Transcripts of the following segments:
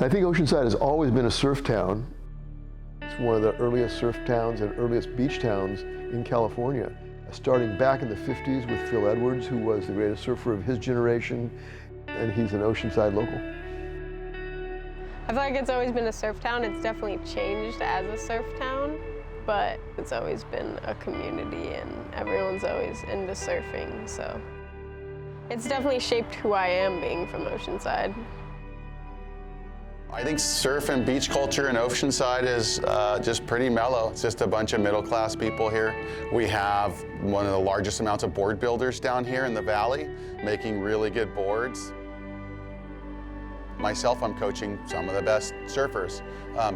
I think Oceanside has always been a surf town. It's one of the earliest surf towns and earliest beach towns in California. Starting back in the 50s with Phil Edwards, who was the greatest surfer of his generation, and he's an Oceanside local. I feel like it's always been a surf town. It's definitely changed as a surf town, but it's always been a community and everyone's always into surfing, so. It's definitely shaped who I am being from Oceanside. I think surf and beach culture in Oceanside is just pretty mellow. It's just a bunch of middle-class people here. We have one of the largest amounts of board builders down here in the valley, making really good boards. Myself, I'm coaching some of the best surfers.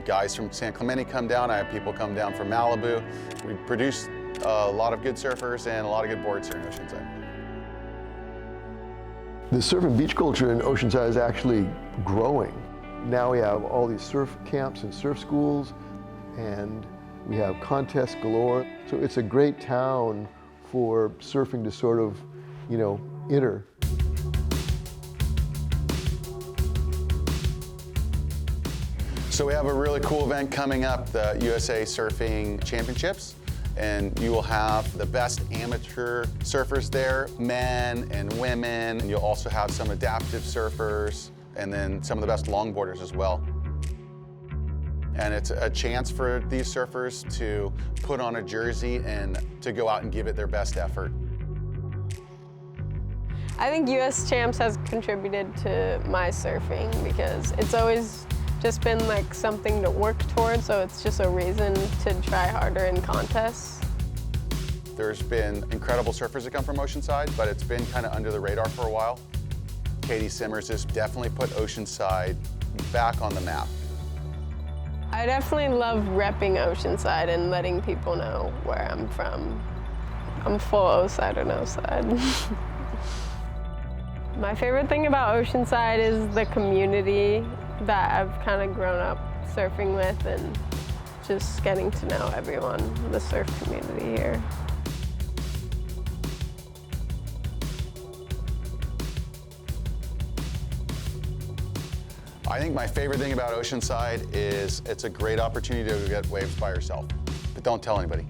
Guys from San Clemente come down. I have people come down from Malibu. We produce a lot of good surfers and a lot of good boards here in Oceanside. The surf and beach culture in Oceanside is actually growing. Now we have all these surf camps and surf schools, and we have contests galore. So it's a great town for surfing to sort of, enter. So we have a really cool event coming up, the USA Surfing Championships, and you will have the best amateur surfers there, men and women, and you'll also have some adaptive surfers, and then some of the best longboarders as well. And it's a chance for these surfers to put on a jersey and to go out and give it their best effort. I think US Champs has contributed to my surfing because it's always just been like something to work towards, so it's just a reason to try harder in contests. There's been incredible surfers that come from Oceanside, but it's been kind of under the radar for a while. Katie Simmers has definitely put Oceanside back on the map. I definitely love repping Oceanside and letting people know where I'm from. I'm full O-side or no side. My favorite thing about Oceanside is the community that I've kind of grown up surfing with and just getting to know everyone, the surf community here. I think my favorite thing about Oceanside is it's a great opportunity to get waves by yourself, but don't tell anybody.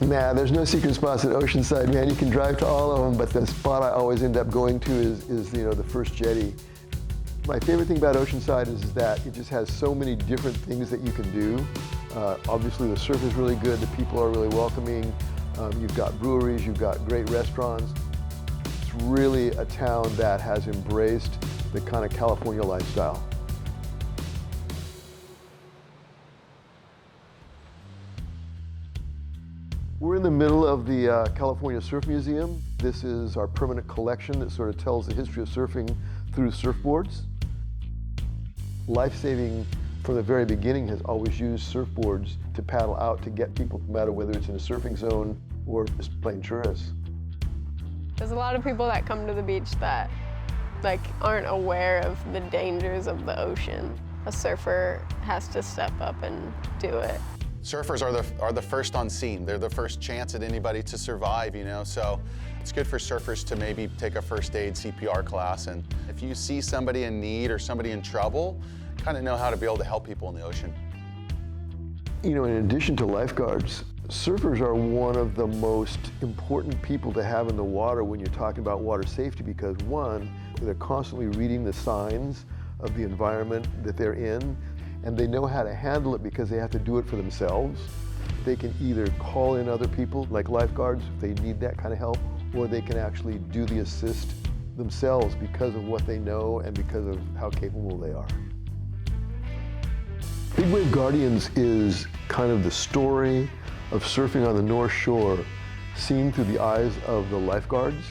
Nah, there's no secret spots at Oceanside, man. You can drive to all of them, but the spot I always end up going to is the first jetty. My favorite thing about Oceanside is that it just has so many different things that you can do. Obviously, the surf is really good. The people are really welcoming. You've got breweries. You've got great restaurants. It's really a town that has embraced the kind of California lifestyle. We're in the middle of the California Surf Museum. This is our permanent collection that sort of tells the history of surfing through surfboards. Lifesaving from the very beginning has always used surfboards to paddle out to get people, no matter whether it's in a surfing zone or just plain tourists. There's a lot of people that come to the beach that aren't aware of the dangers of the ocean. A surfer has to step up and do it. Surfers are the first on scene. They're the first chance at anybody to survive, so it's good for surfers to maybe take a first aid CPR class, and if you see somebody in need or somebody in trouble, kind of know how to be able to help people in the ocean. In addition to lifeguards, surfers are one of the most important people to have in the water when you're talking about water safety because one, they're constantly reading the signs of the environment that they're in, and they know how to handle it because they have to do it for themselves. They can either call in other people, like lifeguards, if they need that kind of help, or they can actually do the assist themselves because of what they know and because of how capable they are. Big Wave Guardians is kind of the story of surfing on the North Shore seen through the eyes of the lifeguards.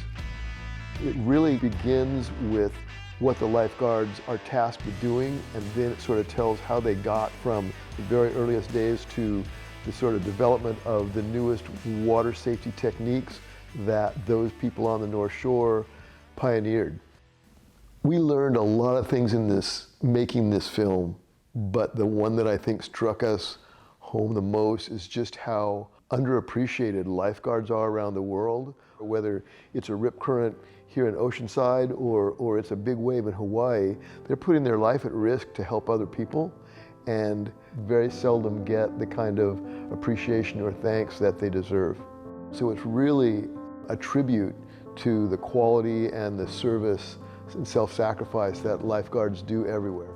It really begins with what the lifeguards are tasked with doing, and then it sort of tells how they got from the very earliest days to the sort of development of the newest water safety techniques that those people on the North Shore pioneered. We learned a lot of things in making this film, but the one that I think struck us home the most is just how underappreciated lifeguards are around the world, whether it's a rip current here in Oceanside or it's a big wave in Hawaii. They're putting their life at risk to help other people and very seldom get the kind of appreciation or thanks that they deserve. So it's really a tribute to the quality and the service and self-sacrifice that lifeguards do everywhere.